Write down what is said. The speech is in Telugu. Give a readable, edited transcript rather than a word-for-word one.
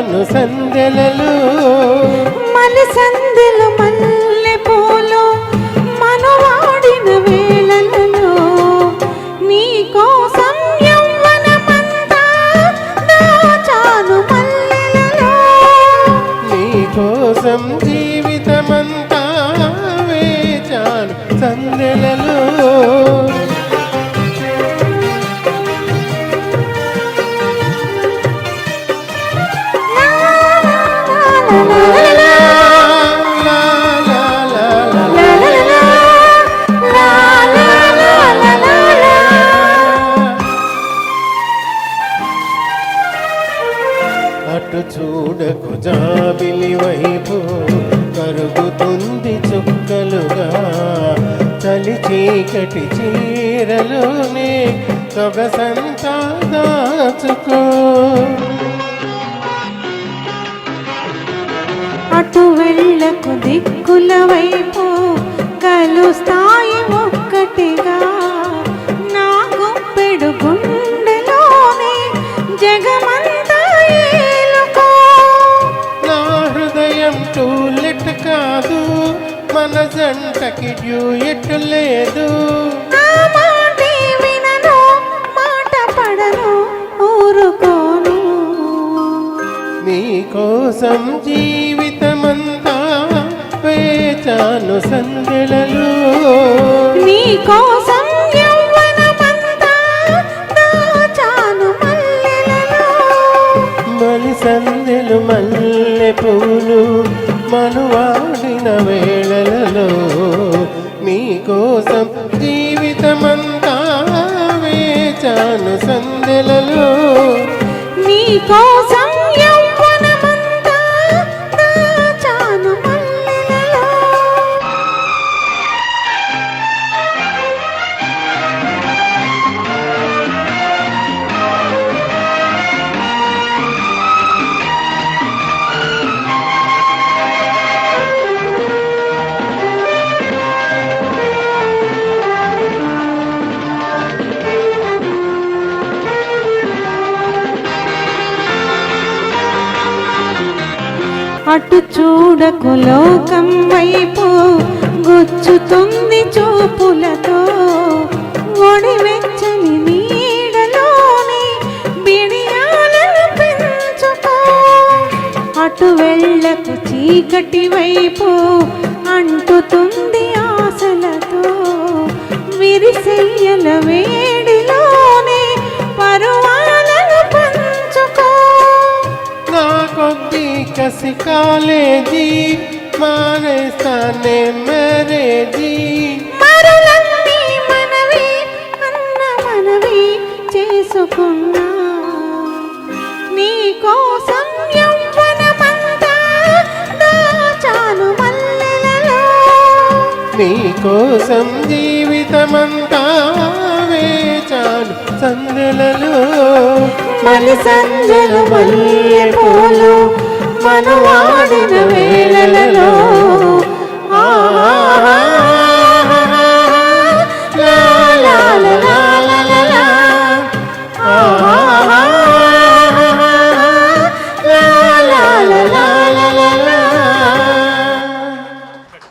వేచాను సందెలలో మలి సందెలు మల్లె పూలు మనవాడిన వేళలలో నీ కోసం యవ్వనమంతా దాచాను మల్లెలలో నీ కోసం జీవితమంతా వేచాను సందెలలో అటు చూడకు జాబిలి వైపు కరుగుతుంది చుక్కలుగా చలి చీకటి చీరలోనే సొగసంతా దాచుకో అటు వెళ్ళకు దిక్కుల వైపు కలుస్తాయి ఒక్కటిగా నా గుప్పెడు గుండెలోనే జగమంతా ఏలుకో నా హృదయం టూలెట్ కాదు మన జంటకి డ్యూయెట్ లేదు నా మాటే వినను మాట పడను ఊరుకోను నీ కోసం జీవితమంతా వేచాను సందెలలో నీ కోసం యవ్వనమంతా దాచాను మల్లెలలో మలి సందెలు మల్లె పూలు మనువాడిన వేళలలో నీ కోసం జీవితమంతా వేచాను సందెలలో నీ కోసం యవ్వనమంతా దాచాను మల్లెలలో అటు చూడకు లోకం వైపు గుచ్చుతుంది చూపులతో ఒడి వెచ్చని నీడలోని బిడియాలను పెంచుకో అటు వెళ్ళకు చీకటి వైపు అంటుతుంది ఆశలతో విరిసెయ్యల వేడిలోనే పరువాలను పంచుకో నా కొద్ది కసి కాలేజీ మానేస్తానే మ్యారేజీ మరులన్నీ మనవి అన్న మనవి చేసుకున్నా నీ కోసం యవ్వనమంతా దాచాను మల్లెలలో నీ కోసం జీవితమంతా వేచాను సందెలలో మలి సంజలు మల్లె పూలు మనవాడిన వేళలలో